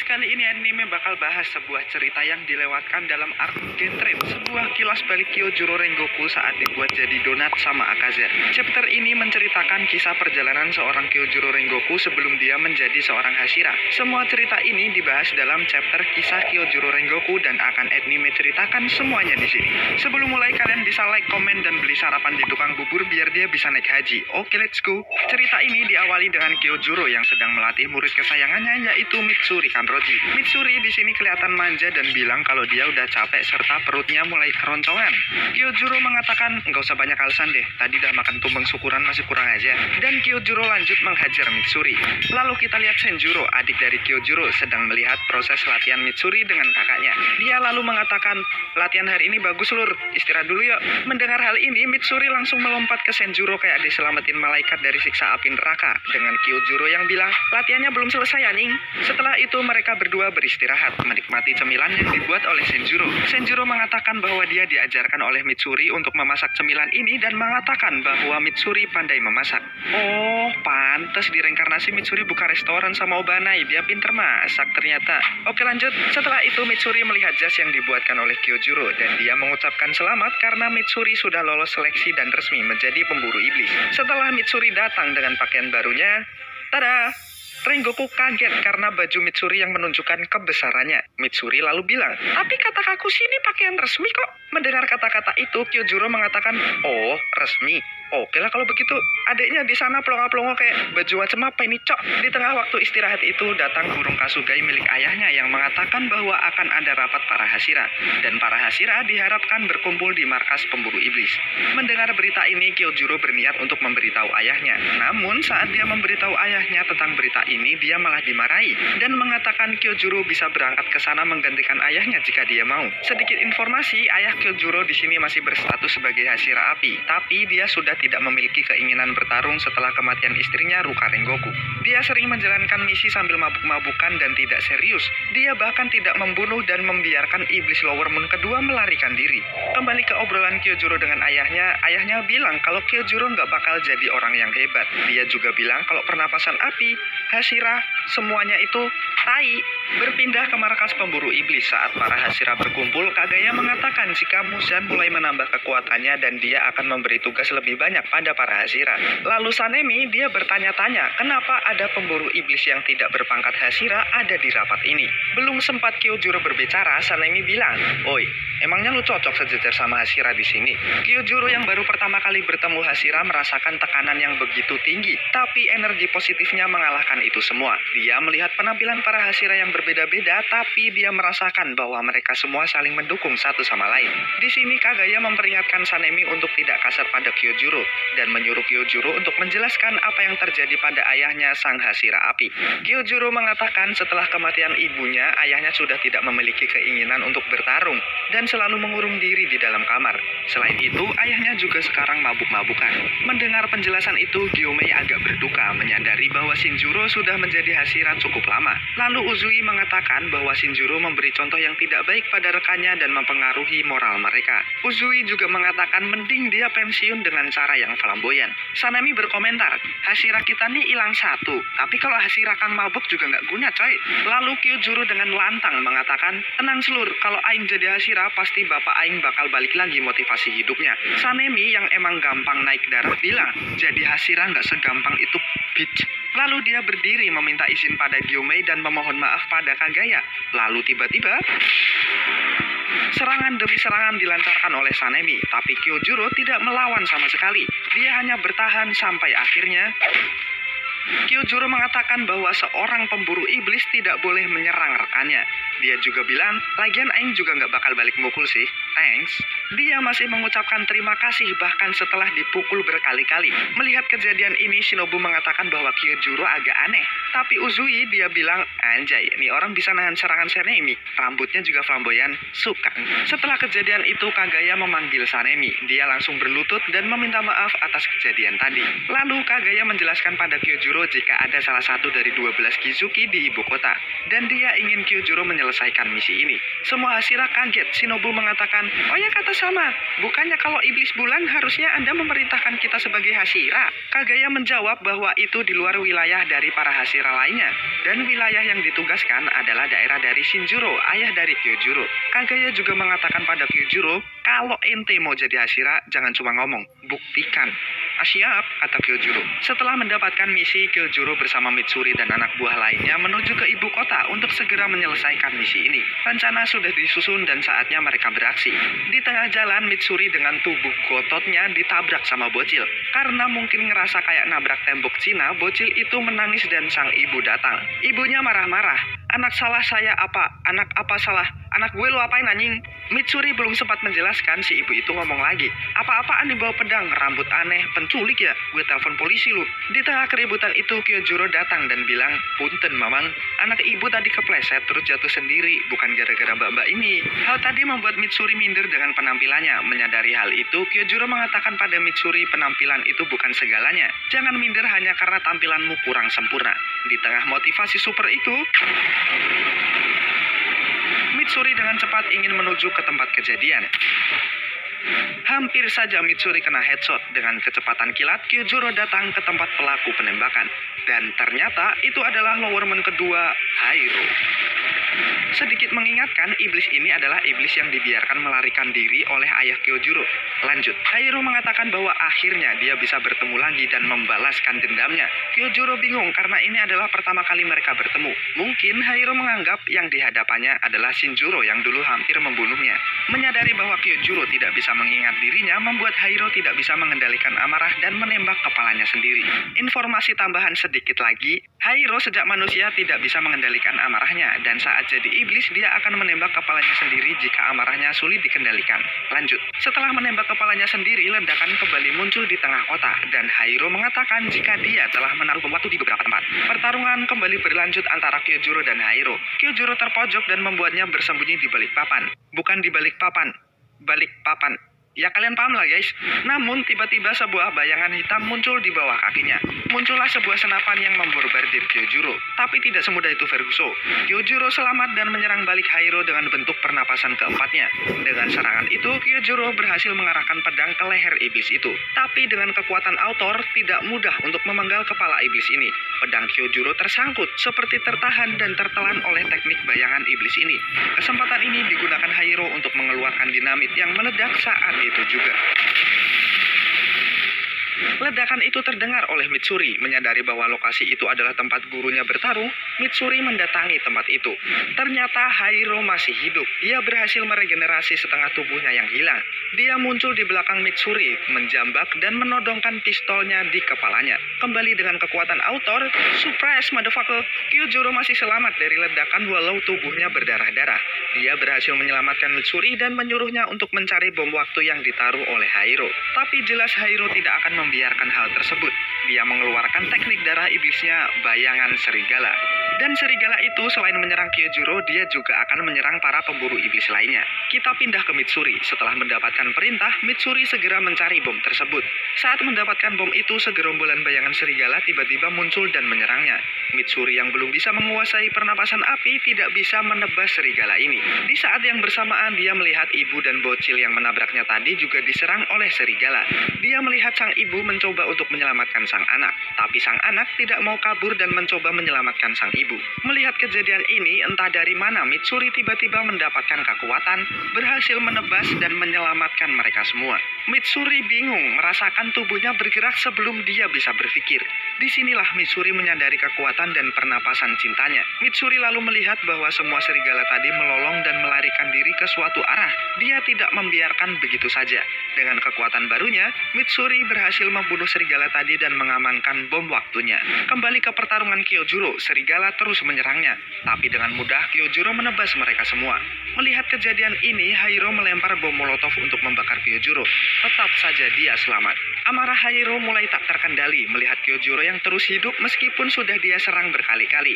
Kali ini anime bakal bahas sebuah cerita yang dilewatkan dalam arc Gentren, sebuah kilas balik Kyojuro Rengoku saat dibuat jadi donat sama Akaza. Chapter ini menceritakan kisah perjalanan seorang Kyojuro Rengoku sebelum dia menjadi seorang Hashira. Semua cerita ini dibahas dalam chapter kisah Kyojuro Rengoku dan akan anime ceritakan semuanya di sini. Sebelum mulai kalian bisa like, komen, dan beli sarapan di tukang bubur biar dia bisa naik haji. Oke, let's go. Cerita ini diawali dengan Kyojuro yang sedang melatih murid kesayangannya yaitu Mitsuri Kanroji. Mitsuri di sini kelihatan manja dan bilang kalau dia udah capek serta perutnya mulai keroncongan. Kyojuro mengatakan, "Nggak usah banyak alasan deh, tadi udah makan tumpeng syukuran masih kurang aja." Dan Kyojuro lanjut menghajar Mitsuri. Lalu kita lihat Senjuro, adik dari Kyojuro, sedang melihat proses latihan Mitsuri dengan kakaknya. Dia lalu mengatakan, "Latihan hari ini bagus lur, istirahat dulu yuk." Mendengar hal ini, Mitsuri langsung melompat ke Senjuro kayak diselamatin malaikat dari siksa api neraka. Dengan Kyojuro yang bilang, "Latihannya belum selesai anjing." Setelah itu mereka berdua beristirahat, menikmati cemilan yang dibuat oleh Senjuro. Senjuro mengatakan bahwa dia diajarkan oleh Mitsuri untuk memasak cemilan ini dan mengatakan bahwa Mitsuri pandai memasak. Oh, pantes di reinkarnasi Mitsuri buka restoran sama Obanai, dia pinter masak ternyata. Oke lanjut, setelah itu Mitsuri melihat jas yang dibuatkan oleh Kyojuro dan dia mengucapkan selamat karena Mitsuri sudah lolos seleksi dan resmi menjadi pemburu iblis. Setelah Mitsuri datang dengan pakaian barunya, tada! Rengoku kaget karena baju Mitsuri yang menunjukkan kebesarannya. Mitsuri lalu bilang, "Tapi kata Kakushi ini pakaian resmi kok." Mendengar kata-kata itu, Kyojuro mengatakan, "Oh, resmi. Oke lah kalau begitu." Adiknya di sana pelongo-pelongo kayak baju macam apa ini, cok? Di tengah waktu istirahat itu datang burung Kasugai milik ayahnya yang mengatakan bahwa akan ada rapat para Hashira. Dan para Hashira diharapkan berkumpul di markas pemburu iblis. Mendengar berita ini, Kyojuro berniat untuk memberitahu ayahnya. Namun saat dia memberitahu ayahnya tentang berita ini, dia malah dimarahi dan mengatakan Kyojuro bisa berangkat ke sana menggantikan ayahnya jika dia mau. Sedikit informasi, ayah Kyojuro di sini masih berstatus sebagai Hashira api, tapi dia sudah tidak memiliki keinginan bertarung setelah kematian istrinya Ruka Rengoku. Dia sering menjalankan misi sambil mabuk-mabukan dan tidak serius. Dia bahkan tidak membunuh dan membiarkan iblis Lower Moon kedua melarikan diri. Kembali ke obrolan Kyojuro dengan ayahnya bilang kalau Kyojuro nggak bakal jadi orang yang hebat. Dia juga bilang kalau pernapasan api, Hashira, semuanya itu tai. Berpindah ke markas pemburu iblis saat para Hashira berkumpul, Kagaya mengatakan jika Muzan mulai menambah kekuatannya dan dia akan memberi tugas lebih banyak pada para Hashira. Lalu Sanemi, dia bertanya-tanya kenapa ada pemburu iblis yang tidak berpangkat Hashira ada di rapat ini. Belum sempat Kyojuro berbicara, Sanemi bilang, "Oi, emangnya lu cocok sejajar sama Hashira di sini?" Kyojuro yang baru pertama kali bertemu Hashira merasakan tekanan yang begitu tinggi, tapi energi positifnya mengalahkan itu semua. Dia melihat penampilan para Hashira yang berbeda-beda, tapi dia merasakan bahwa mereka semua saling mendukung satu sama lain. Di sini Kagaya memperingatkan Sanemi untuk tidak kasar pada Kyojuro dan menyuruh Kyojuro untuk menjelaskan apa yang terjadi pada ayahnya sang Hashira api. Kyojuro mengatakan setelah kematian ibunya, ayahnya sudah tidak memiliki keinginan untuk bertarung dan selalu mengurung diri di dalam kamar. Selain itu, ayahnya juga sekarang mabuk-mabukan. Mendengar penjelasan itu, Gyomei agak berduka menyadari bahwa Shinjuro sudah menjadi Hashira cukup lama. Lalu Uzui mengatakan bahwa Shinjuro memberi contoh yang tidak baik pada rekannya dan mempengaruhi moral mereka. Uzui juga mengatakan mending dia pensiun dengan cara yang flamboyan. Sanemi berkomentar, "Hashira kita nih hilang satu, tapi kalau Hashira kang mabuk juga nggak guna coy." Lalu Kyojuro dengan lantang mengatakan, "Tenang selur, kalau Aing jadi Hashira pasti bapak Aing bakal balik lagi motivasi hidupnya." Sanemi yang emang gampang naik darah bilang, "Jadi Hashira nggak segampang itu bitch." Lalu dia berdiri meminta izin pada Gyomei dan memohon maaf pada Kagaya. Lalu tiba-tiba serangan demi serangan dilancarkan oleh Sanemi, tapi Kyojuro tidak melawan sama sekali. Dia hanya bertahan sampai akhirnya Kyojuro mengatakan bahwa seorang pemburu iblis tidak boleh menyerang rekannya. Dia juga bilang, "Lagian Aing juga nggak bakal balik mukul sih, thanks." Dia masih mengucapkan terima kasih bahkan setelah dipukul berkali-kali. Melihat kejadian ini, Shinobu mengatakan bahwa Kyojuro agak aneh. Tapi Uzui dia bilang, "Anjay, nih orang bisa nahan serangan Sanemi. Rambutnya juga flamboyan, suka." Setelah kejadian itu, Kagaya memanggil Sanemi. Dia langsung berlutut dan meminta maaf atas kejadian tadi. Lalu Kagaya menjelaskan pada Kyojuro jika ada salah satu dari 12 Kizuki di ibu kota. Dan dia ingin Kyojuro menyelesaikan menyelesaikan misi ini. Semua Hashira kaget. Shinobu mengatakan, "Oh ya kata sama, bukannya kalau iblis bulan harusnya Anda memerintahkan kita sebagai Hashira?" Kagaya menjawab bahwa itu di luar wilayah dari para Hashira lainnya, dan wilayah yang ditugaskan adalah daerah dari Shinjuro, ayah dari Kyojuro. Kagaya juga mengatakan pada Kyojuro, "Kalau ente mau jadi Hashira, jangan cuma ngomong, buktikan." "Siap," kata Kyojuro. Setelah mendapatkan misi, Kyojuro bersama Mitsuri dan anak buah lainnya menuju ke ibu kota untuk segera menyelesaikan misi ini. Rencana sudah disusun dan saatnya mereka beraksi. Di tengah jalan, Mitsuri dengan tubuh gototnya ditabrak sama bocil. Karena mungkin ngerasa kayak nabrak tembok Cina, bocil itu menangis dan sang ibu datang. Ibunya marah-marah. "Anak salah saya apa? Anak apa salah? Anak gue lu apain anjing?" Mitsuri belum sempat menjelaskan, si ibu itu ngomong lagi. "Apa-apaan nih bawa pedang? Rambut aneh, penculik ya? Gue telepon polisi lu." Di tengah keributan itu, Kyojuro datang dan bilang, "Punten mamang, anak ibu tadi kepleset terus jatuh sendiri, bukan gara-gara mbak-mbak ini." Hal tadi membuat Mitsuri minder dengan penampilannya. Menyadari hal itu, Kyojuro mengatakan pada Mitsuri penampilan itu bukan segalanya. Jangan minder hanya karena tampilanmu kurang sempurna. Di tengah motivasi super itu, Mitsuri dengan cepat ingin menuju ke tempat kejadian. Hampir saja Mitsuri kena headshot. Dengan kecepatan kilat, Kyojuro datang ke tempat pelaku penembakan. Dan ternyata itu adalah lowerman kedua, Hairo. Sedikit mengingatkan, iblis ini adalah iblis yang dibiarkan melarikan diri oleh ayah Kyojuro. Lanjut, Hairo mengatakan bahwa akhirnya dia bisa bertemu lagi dan membalaskan dendamnya. Kyojuro bingung karena ini adalah pertama kali mereka bertemu. Mungkin Hairo menganggap yang dihadapannya adalah Shinjuro yang dulu hampir membunuhnya. Menyadari bahwa Kyojuro tidak bisa mengingat dirinya, membuat Hairo tidak bisa mengendalikan amarah dan menembak kepalanya sendiri. Informasi tambahan sedikit lagi, Hairo sejak manusia tidak bisa mengendalikan amarahnya, dan saat jadi iblis dia akan menembak kepalanya sendiri jika amarahnya sulit dikendalikan. Lanjut, setelah menembak kepalanya sendiri, ledakan kembali muncul di tengah kota, dan Hairo mengatakan jika dia telah menaruh bom waktu di beberapa tempat. Pertarungan kembali berlanjut antara Kyojuro dan Hairo. Kyojuro terpojok dan membuatnya bersembunyi di balik papan. Bukan di balik papan, balik papan. Ya kalian paham lah guys. Namun tiba-tiba sebuah bayangan hitam muncul di bawah kakinya. Muncullah sebuah senapan yang memborbardir Kyojuro. Tapi tidak semudah itu Ferguso. Kyojuro selamat dan menyerang balik Hairo dengan bentuk pernapasan keempatnya. Dengan serangan itu, Kyojuro berhasil mengarahkan pedang ke leher iblis itu. Tapi dengan kekuatan autor, tidak mudah untuk memenggal kepala iblis ini. Pedang Kyojuro tersangkut, seperti tertahan dan tertelan oleh teknik bayangan iblis ini. Kesempatan ini digunakan Hairo untuk mengeluarkan dinamit yang meledak saat itu juga. Ledakan itu terdengar oleh Mitsuri. Menyadari bahwa lokasi itu adalah tempat gurunya bertarung, Mitsuri mendatangi tempat itu. Ternyata Hairo masih hidup. Dia berhasil meregenerasi setengah tubuhnya yang hilang. Dia muncul di belakang Mitsuri, menjambak dan menodongkan pistolnya di kepalanya. Kembali dengan kekuatan autor, surprise motherfucker, Kyojuro masih selamat dari ledakan walau tubuhnya berdarah-darah. Dia berhasil menyelamatkan Mitsuri dan menyuruhnya untuk mencari bom waktu yang ditaruh oleh Hairo. Tapi jelas Hairo tidak akan membiarkan hal tersebut. Dia mengeluarkan teknik darah iblisnya, bayangan serigala. Dan serigala itu selain menyerang Kyojuro, dia juga akan menyerang para pemburu iblis lainnya. Kita pindah ke Mitsuri. Setelah mendapatkan perintah, Mitsuri segera mencari bom tersebut. Saat mendapatkan bom itu, segerombolan bayangan serigala tiba-tiba muncul dan menyerangnya. Mitsuri yang belum bisa menguasai pernapasan api tidak bisa menebas serigala ini. Di saat yang bersamaan, dia melihat ibu dan bocil yang menabraknya tadi juga diserang oleh serigala. Dia melihat sang ibu mencoba untuk menyelamatkan sang anak, tapi sang anak tidak mau kabur dan mencoba menyelamatkan sang ibu. Melihat kejadian ini, entah dari mana Mitsuri tiba-tiba mendapatkan kekuatan, berhasil menebas dan menyelamatkan mereka semua. Mitsuri bingung, merasakan tubuhnya bergerak sebelum dia bisa berpikir. Disinilah Mitsuri menyadari kekuatan dan pernapasan cintanya. Mitsuri lalu melihat bahwa semua serigala tadi melolong dan melarikan diri ke suatu arah. Dia tidak membiarkan begitu saja. Dengan kekuatan barunya, Mitsuri berhasil membunuh serigala tadi dan mengamankan bom waktunya. Kembali ke pertarungan Kyojuro, serigala terus menyerangnya. Tapi dengan mudah Kyojuro menebas mereka semua. Melihat kejadian ini, Hairo melempar bom molotov untuk membakar Kyojuro. Tetap saja dia selamat. Amarah Hairo mulai tak terkendali melihat Kyojuro yang terus hidup meskipun sudah dia serang berkali-kali.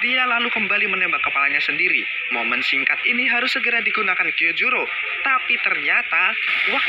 Dia lalu kembali menembak kepalanya sendiri. Momen singkat ini harus segera digunakan Kyojuro. Tapi ternyata,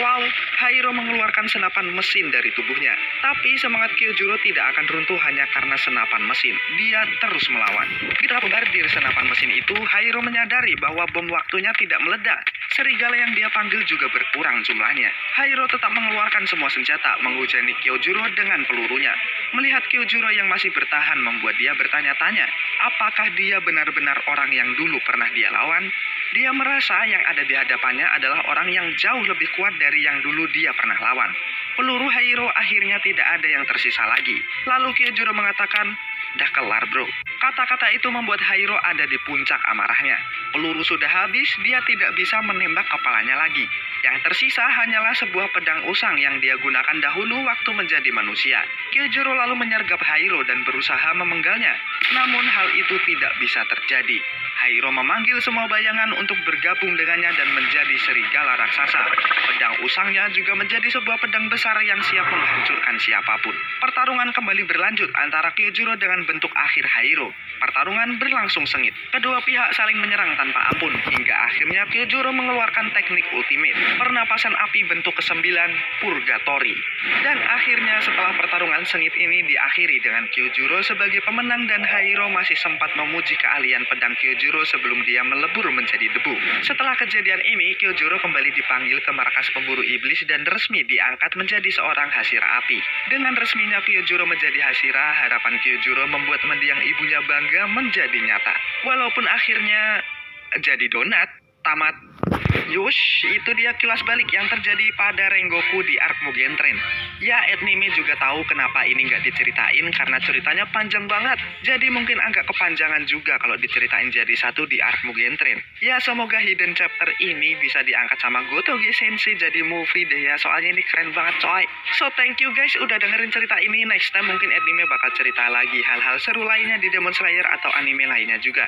wow, Hairo mengeluarkan senapan mesin dari tubuhnya. Tapi semangat Kyojuro tidak akan runtuh hanya karena senapan mesin. Dia terus melawan. Di tengah bombardir senapan mesin itu, Hairo menyadari bahwa bom waktunya tidak meledak. Serigala yang dia panggil juga berkurang jumlahnya. Hairo tetap mengeluarkan semua senjata, menghujani Kyojuro dengan pelurunya. Melihat Kyojuro yang masih bertahan membuat dia bertanya-tanya, apakah dia benar-benar orang yang dulu pernah dia lawan? Dia merasa yang ada di hadapannya adalah orang yang jauh lebih kuat dari yang dulu dia pernah lawan. Peluru Hairo akhirnya tidak ada yang tersisa lagi. Lalu Kyojuro mengatakan, "Dah kelar bro." Kata-kata itu membuat Hairo ada di puncak amarahnya. Peluru sudah habis, dia tidak bisa menembak kepalanya lagi. Yang tersisa hanyalah sebuah pedang usang yang dia gunakan dahulu waktu menjadi manusia. Kyojuro lalu menyergap Hairo dan berusaha memenggalnya. Namun hal itu tidak bisa terjadi. Hairo memanggil semua bayangan untuk bergabung dengannya dan menjadi serigala raksasa. Pedang usangnya juga menjadi sebuah pedang besar yang siap menghancurkan siapapun. Pertarungan kembali berlanjut antara Kyojuro dengan bentuk akhir Hairo. Pertarungan berlangsung sengit. Kedua pihak saling menyerang tanpa ampun, hingga akhirnya Kyojuro mengeluarkan teknik ultimate, pernapasan api bentuk ke-9, Purgatory. Dan akhirnya setelah pertarungan sengit ini diakhiri dengan Kyojuro sebagai pemenang dan Hairo masih sempat memuji keahlian pedang Kyojuro sebelum dia melebur menjadi debu. Setelah kejadian ini, Kyojuro kembali dipanggil ke markas pemburu iblis dan resmi diangkat menjadi seorang Hashira api. Dengan resminya Kyojuro menjadi Hashira, harapan Kyojuro membuat mendiang ibunya bangga menjadi nyata. Walaupun akhirnya jadi donat, tamat. Yush, itu dia kilas balik yang terjadi pada Rengoku di Arc Mugen Train. Ya, anime juga tahu kenapa ini nggak diceritain karena ceritanya panjang banget. Jadi mungkin agak kepanjangan juga kalau diceritain jadi satu di Arc Mugen Train. Ya, semoga hidden chapter ini bisa diangkat sama Gotoge Sensei jadi movie deh ya. Soalnya ini keren banget coy. So thank you guys udah dengerin cerita ini. Next time mungkin anime bakal cerita lagi hal-hal seru lainnya di Demon Slayer atau anime lainnya juga.